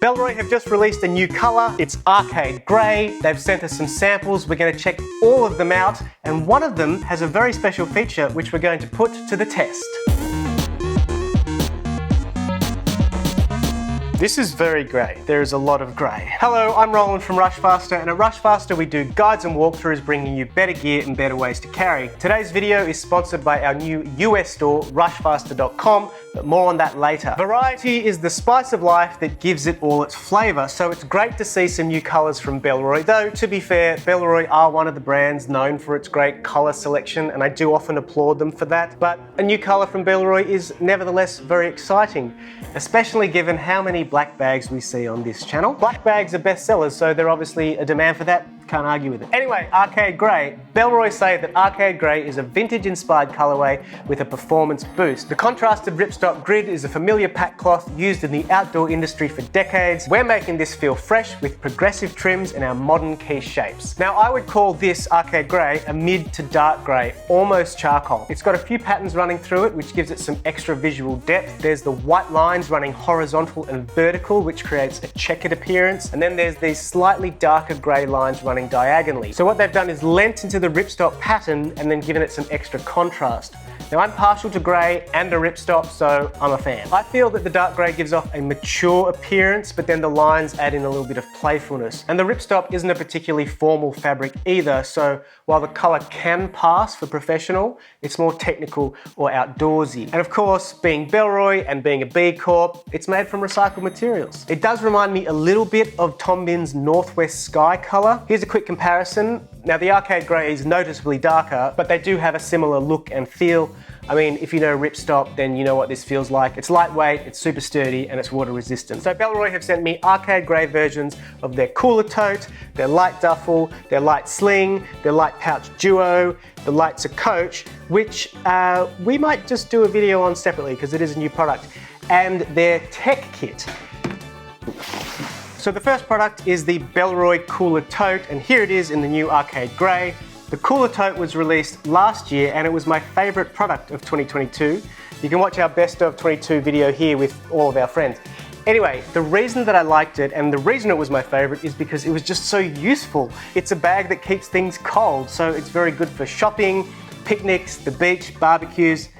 Bellroy have just released a new colour. It's arcade grey. They've sent us some samples. We're going to check all of them out, and one of them has a very special feature which we're going to put to the test. This is very grey. There is a lot of grey. Hello, I'm Roland from Rushfaster, and at Rushfaster we do guides and walkthroughs bringing you better gear and better ways to carry. Today's video is sponsored by our new US store, rushfaster.com, but more on that later. Variety is the spice of life that gives it all its flavour, so it's great to see some new colours from Bellroy, though to be fair, Bellroy are one of the brands known for its great colour selection, and I do often applaud them for that, but a new colour from Bellroy is nevertheless very exciting, especially given how many black bags we see on this channel. Black bags are bestsellers, so there's obviously a demand for that. Can't argue with it. Anyway, arcade grey. Bellroy say that arcade grey is a vintage-inspired colourway with a performance boost. The contrasted ripstop grid is a familiar pack cloth used in the outdoor industry for decades. We're making this feel fresh with progressive trims and our modern key shapes. Now, I would call this arcade grey a mid to dark grey, almost charcoal. It's got a few patterns running through it, which gives it some extra visual depth. There's the white lines running horizontal and vertical, which creates a checkered appearance. And then there's these slightly darker grey lines running diagonally. So what they've done is lent into the ripstop pattern and then given it some extra contrast. Now, I'm partial to grey and a ripstop, so I'm a fan. I feel that the dark grey gives off a mature appearance, but then the lines add in a little bit of playfulness. And the ripstop isn't a particularly formal fabric either, so while the colour can pass for professional, it's more technical or outdoorsy. And of course, being Bellroy and being a B Corp, it's made from recycled materials. It does remind me a little bit of Tom Binn's Northwest Sky colour. Here's a quick comparison. Now, the arcade grey is noticeably darker, but they do have a similar look and feel. I mean, if you know ripstop, then you know what this feels like. It's lightweight, it's super sturdy, and it's water resistant. So Bellroy have sent me arcade grey versions of their cooler tote, their Lite Duffel, their Lite Sling, their Lite Pouch Duo, the Lite Coach, which we might just do a video on separately because it is a new product, and their tech kit. So the first product is the Bellroy Cooler Tote, and here it is in the new arcade grey. The Cooler Tote was released last year and it was my favourite product of 2022. You can watch our Best of 22 video here with all of our friends. Anyway, the reason that I liked it and the reason it was my favourite is because it was just so useful. It's a bag that keeps things cold, so it's very good for shopping, picnics, the beach, barbecues.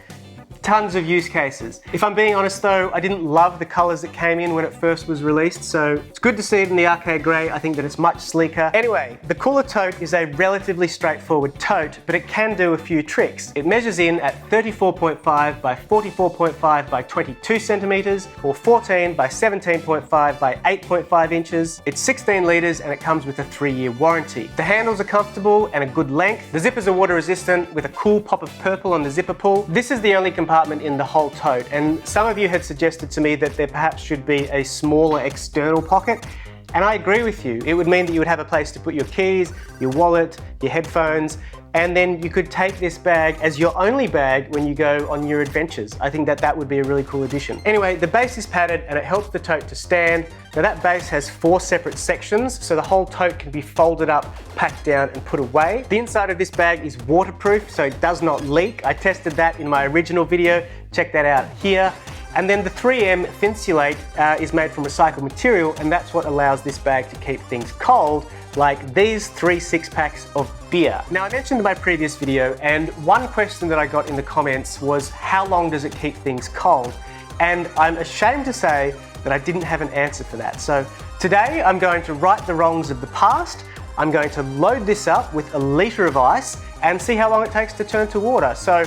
Tons of use cases. If I'm being honest though, I didn't love the colours that came in when it first was released, so it's good to see it in the arcade grey. I think that it's much sleeker. Anyway, the Cooler Tote is a relatively straightforward tote, but it can do a few tricks. It measures in at 34.5 by 44.5 by 22 centimetres, or 14 by 17.5 by 8.5 inches. It's 16 litres and it comes with a 3-year warranty. The handles are comfortable and a good length. The zippers are water resistant with a cool pop of purple on the zipper pull. This is the only compartment in the whole tote, and some of you had suggested to me that there perhaps should be a smaller external pocket, and I agree with you. It would mean that you would have a place to put your keys, your wallet, your headphones, and then you could take this bag as your only bag when you go on your adventures. I think that that would be a really cool addition. Anyway, the base is padded and it helps the tote to stand. Now that base has 4 separate sections, so the whole tote can be folded up, packed down and put away. The inside of this bag is waterproof, so it does not leak. I tested that in my original video. Check that out here. And then the 3M Thinsulate is made from recycled material, and that's what allows this bag to keep things cold, like these 3 6-packs of beer. Now, I mentioned in my previous video, and one question that I got in the comments was, how long does it keep things cold? And I'm ashamed to say that I didn't have an answer for that. So today I'm going to right the wrongs of the past. I'm going to load this up with a litre of ice and see how long it takes to turn to water. So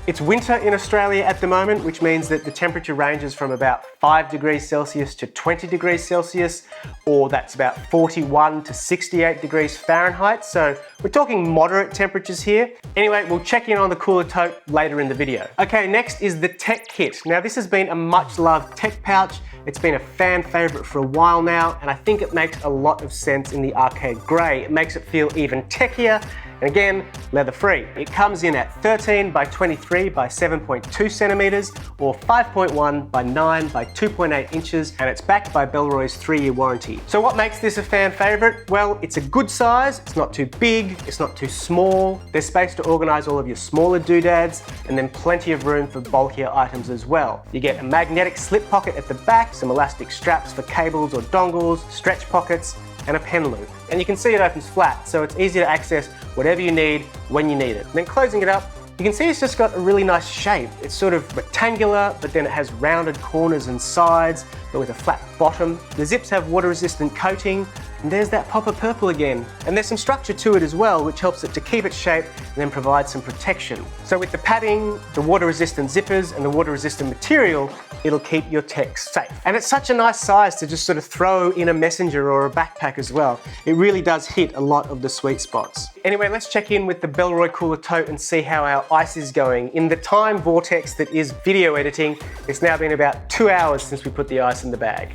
it's winter in Australia at the moment, which means that the temperature ranges from about 5 degrees Celsius to 20 degrees Celsius, or that's about 41 to 68 degrees Fahrenheit. So we're talking moderate temperatures here. Anyway, we'll check in on the Cooler Tote later in the video. Okay, next is the tech kit. Now, this has been a much loved tech pouch. It's been a fan favorite for a while now, and I think it makes a lot of sense in the arcade grey. It makes it feel even techier, and again, leather free. It comes in at 13 by 23 by 7.2 centimeters or 5.1 by 9 by 2.8 inches, and it's backed by Bellroy's 3-year warranty. So what makes this a fan favorite? Well, it's a good size, it's not too big, it's not too small, there's space to organize all of your smaller doodads, and then plenty of room for bulkier items as well. You get a magnetic slip pocket at the back, some elastic straps for cables or dongles, stretch pockets, and a pen loop. And you can see it opens flat, so it's easy to access whatever you need when you need it. And then closing it up, you can see it's just got a really nice shape. It's sort of rectangular, but then it has rounded corners and sides, but with a flat bottom. The zips have water-resistant coating, and there's that pop of purple again. And there's some structure to it as well, which helps it to keep its shape and then provide some protection. So with the padding, the water-resistant zippers, and the water-resistant material, it'll keep your tech safe. And it's such a nice size to just sort of throw in a messenger or a backpack as well. It really does hit a lot of the sweet spots. Anyway, let's check in with the Bellroy Cooler Tote and see how our ice is going. In the time vortex that is video editing, it's now been about 2 hours since we put the ice in the bag.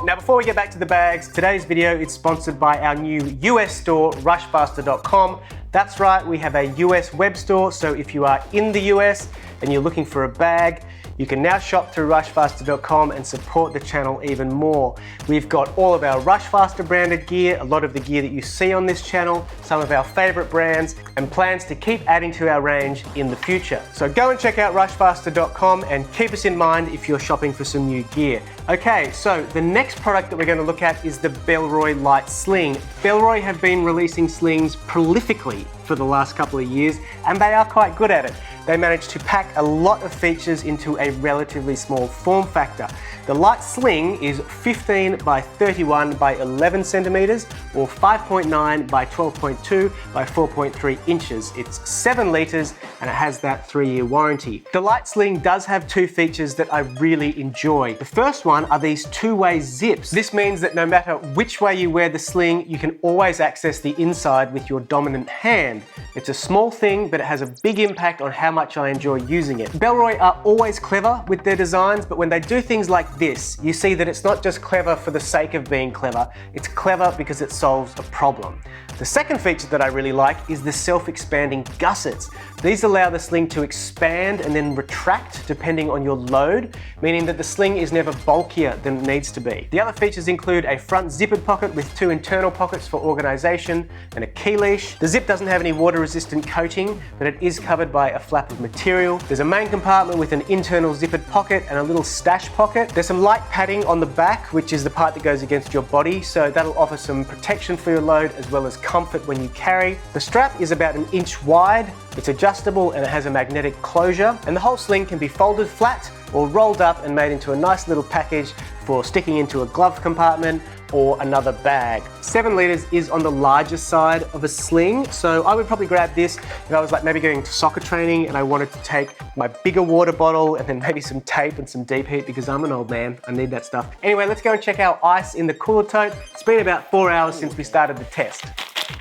Now before we get back to the bags, today's video is sponsored by our new US store, Rushfaster.com. That's right, we have a US web store, so if you are in the US and you're looking for a bag, you can now shop through Rushfaster.com and support the channel even more. We've got all of our Rushfaster branded gear, a lot of the gear that you see on this channel, some of our favorite brands, and plans to keep adding to our range in the future. So go and check out Rushfaster.com and keep us in mind if you're shopping for some new gear. Okay, so the next product that we're going to look at is the Bellroy Lite Sling. Bellroy have been releasing slings prolifically for the last couple of years, and they are quite good at it. They managed to pack a lot of features into a relatively small form factor. The Lite Sling is 15 by 31 by 11 centimeters or 5.9 by 12.2 by 4.3 inches. It's 7 liters and it has that 3-year warranty. The Lite Sling does have 2 features that I really enjoy. The first one are these 2-way zips. This means that no matter which way you wear the sling, you can always access the inside with your dominant hand. It's a small thing, but it has a big impact on how much I enjoy using it. Bellroy are always clever with their designs, but when they do things like this, you see that it's not just clever for the sake of being clever, it's clever because it solves a problem. The second feature that I really like is the self-expanding gussets. These allow the sling to expand and then retract depending on your load, meaning that the sling is never bulkier than it needs to be. The other features include a front zippered pocket with 2 internal pockets for organization and a key leash. The zip doesn't have any water-resistant coating, but it is covered by a flap of material. There's a main compartment with an internal zippered pocket and a little stash pocket. There's some light padding on the back, which is the part that goes against your body, so that'll offer some protection for your load as well as comfort when you carry. The strap is about 1 inch wide, it's adjustable and it has a magnetic closure, and the whole sling can be folded flat or rolled up and made into a nice little package for sticking into a glove compartment or another bag. 7 liters is on the larger side of a sling, so I would probably grab this if I was like maybe going to soccer training and I wanted to take my bigger water bottle and then maybe some tape and some deep heat because I'm an old man, I need that stuff. Anyway, let's go and check out ice in the cooler tote. It's been about 4 hours since we started the test.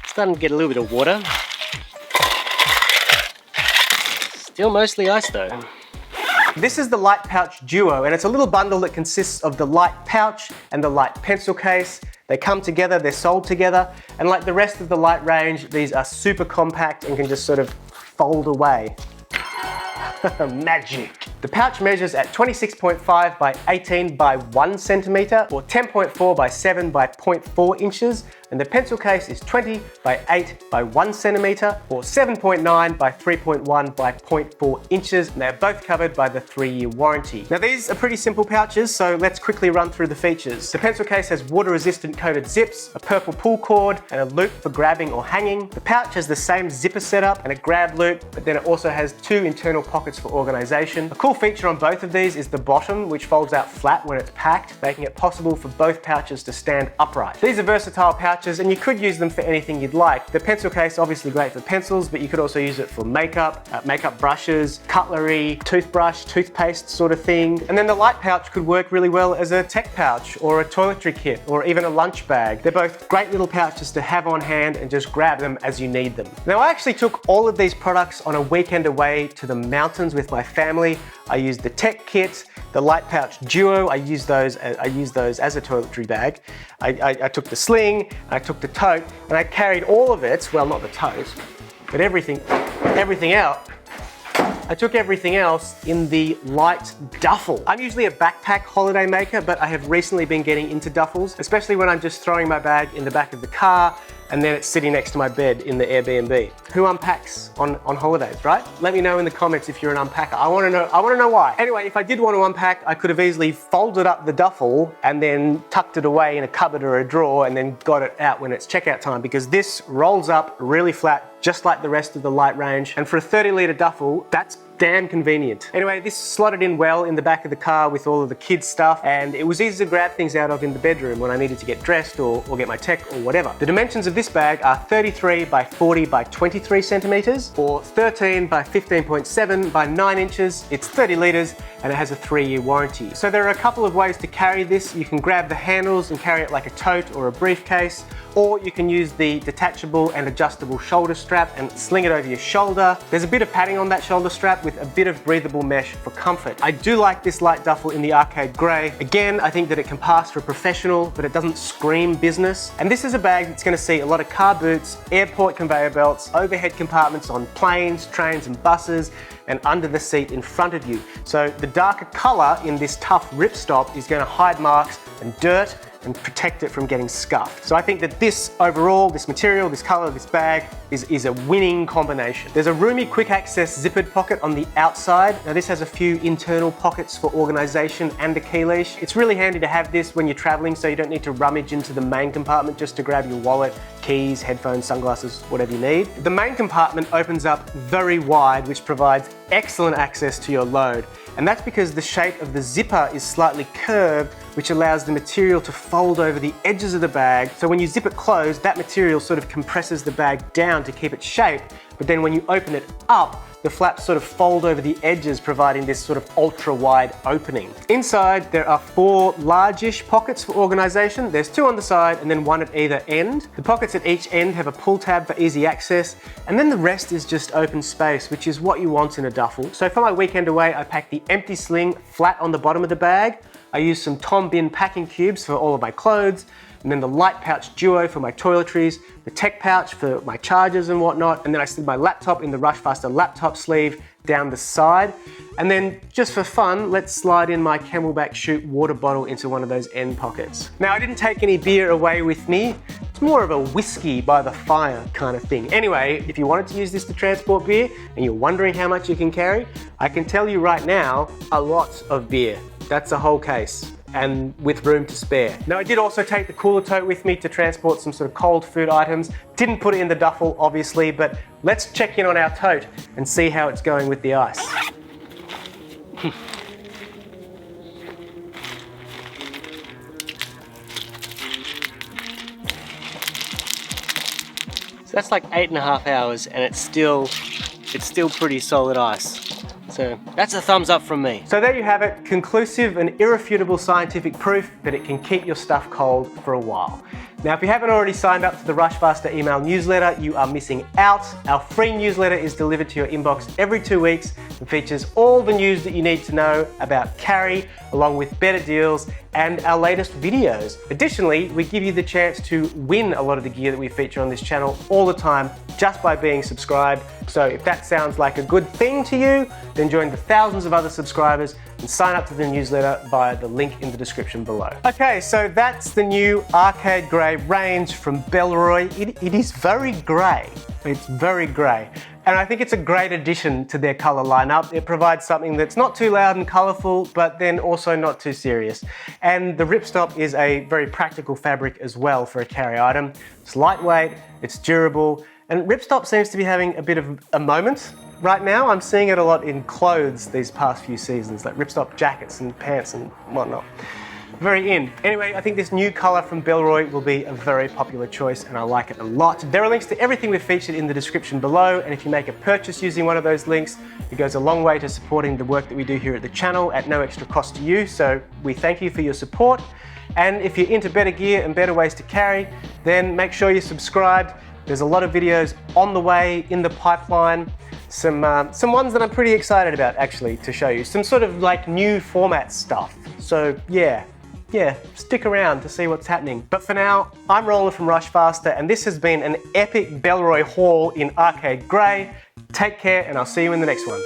Starting to get a little bit of water. Still mostly ice though. This is the Lite Pouch Duo, and it's a little bundle that consists of the Lite Pouch and the Lite Pencil Case. They come together, they're sold together, and like the rest of the Lite range, these are super compact and can just sort of fold away. Magic. The pouch measures at 26.5 by 18 by 1 centimeter or 10.4 by 7 by 0.4 inches, and the pencil case is 20 by 8 by 1 centimeter or 7.9 by 3.1 by 0.4 inches, and they're both covered by the 3-year warranty. Now these are pretty simple pouches, so let's quickly run through the features. The pencil case has water-resistant coated zips, a purple pull cord, and a loop for grabbing or hanging. The pouch has the same zipper setup and a grab loop, but then it also has 2 internal pockets for organization. A cool feature on both of these is the bottom, which folds out flat when it's packed, making it possible for both pouches to stand upright. These are versatile pouches and you could use them for anything you'd like. The pencil case obviously great for pencils, but you could also use it for makeup, makeup brushes, cutlery, toothbrush, toothpaste sort of thing. And then the Lite pouch could work really well as a tech pouch or a toiletry kit or even a lunch bag. They're both great little pouches to have on hand and just grab them as you need them. Now I actually took all of these products on a weekend away to the mountains with my family. I used the tech kit, The Lite Pouch Duo, I use those as a toiletry bag. I took the Sling, I took the Tote, and I carried all of it, well, not the Tote, but everything out. I took everything else in the Lite Duffel. I'm usually a backpack holiday maker, but I have recently been getting into duffels, especially when I'm just throwing my bag in the back of the car and then it's sitting next to my bed in the Airbnb. Who unpacks on holidays, right? Let me know in the comments if you're an unpacker. I wanna know why. Anyway, if I did want to unpack, I could have easily folded up the duffel and then tucked it away in a cupboard or a drawer and then got it out when it's checkout time, because this rolls up really flat, just like the rest of the Lite range. And for a 30-litre duffel, that's damn convenient. Anyway, this slotted in well in the back of the car with all of the kids' stuff, and it was easy to grab things out of in the bedroom when I needed to get dressed or get my tech or whatever. The dimensions of this bag are 33 by 40 by 23 centimeters, or 13 by 15.7 by 9 inches. It's 30 litres and it has a 3-year warranty. So there are a couple of ways to carry this. You can grab the handles and carry it like a tote or a briefcase, or you can use the detachable and adjustable shoulder strap and sling it over your shoulder. There's a bit of padding on that shoulder strap with a bit of breathable mesh for comfort. I do like this Lite Duffel in the arcade grey. Again, I think that it can pass for a professional, but it doesn't scream business. And this is a bag that's going to see a lot of car boots, airport conveyor belts, overhead compartments on planes, trains and buses, and under the seat in front of you. So the darker colour in this tough ripstop is going to hide marks and dirt and protect it from getting scuffed. So I think that this overall, this material, this color, this bag is a winning combination. There's a roomy quick access zippered pocket on the outside. Now this has a few internal pockets for organization and a key leash. It's really handy to have this when you're traveling, so you don't need to rummage into the main compartment just to grab your wallet, keys, headphones, sunglasses, whatever you need. The main compartment opens up very wide, which provides excellent access to your load. And that's because the shape of the zipper is slightly curved, which allows the material to fold over the edges of the bag. So when you zip it closed, that material sort of compresses the bag down to keep its shape. But then when you open it up, the flaps sort of fold over the edges, providing this sort of ultra wide opening. Inside, there are 4 largish pockets for organization. There's 2 on the side and then 1 at either end. The pockets at each end have a pull tab for easy access, and then the rest is just open space, which is what you want in a duffel. So for my weekend away, I packed the empty Sling flat on the bottom of the bag. I used some Tom Bin packing cubes for all of my clothes, and then the Lite Pouch Duo for my toiletries, the tech pouch for my chargers and whatnot, and then I slid my laptop in the Rushfaster laptop sleeve down the side. And then just for fun, let's slide in my Camelback Chute water bottle into one of those end pockets. Now I didn't take any beer away with me. It's more of a whiskey by the fire kind of thing. Anyway, if you wanted to use this to transport beer and you're wondering how much you can carry, I can tell you right now, a lot of beer. That's a whole case, and with room to spare. Now I did also take the cooler tote with me to transport some sort of cold food items. Didn't put it in the duffel, obviously, but let's check in on our tote and see how it's going with the ice. So that's like 8.5 hours and it's still pretty solid ice. So that's a thumbs up from me. So there you have it, conclusive and irrefutable scientific proof that it can keep your stuff cold for a while. Now, if you haven't already signed up to the Rushfaster email newsletter, you are missing out. Our free newsletter is delivered to your inbox every 2 weeks and features all the news that you need to know about carry, along with better deals and our latest videos. Additionally, we give you the chance to win a lot of the gear that we feature on this channel all the time just by being subscribed. So if that sounds like a good thing to you, then join the thousands of other subscribers and sign up to the newsletter via the link in the description below. Okay, so that's the new Arcade Grey range from Bellroy. It is very grey. It's very grey. And I think it's a great addition to their colour lineup. It provides something that's not too loud and colourful, but then also not too serious. And the ripstop is a very practical fabric as well for a carry item. It's lightweight, it's durable, and ripstop seems to be having a bit of a moment right now. I'm seeing it a lot in clothes these past few seasons, like ripstop jackets and pants and whatnot. Very in. Anyway, I think this new colour from Bellroy will be a very popular choice and I like it a lot. There are links to everything we've featured in the description below, and if you make a purchase using one of those links, it goes a long way to supporting the work that we do here at the channel at no extra cost to you, so we thank you for your support. And if you're into better gear and better ways to carry, then make sure you're subscribed There's a lot of videos on the way, in the pipeline. Some ones that I'm pretty excited about actually to show you. Some sort of like new format stuff. So yeah, stick around to see what's happening. But for now, I'm Roland from Rushfaster, and this has been an epic Bellroy haul in arcade grey. Take care, and I'll see you in the next one.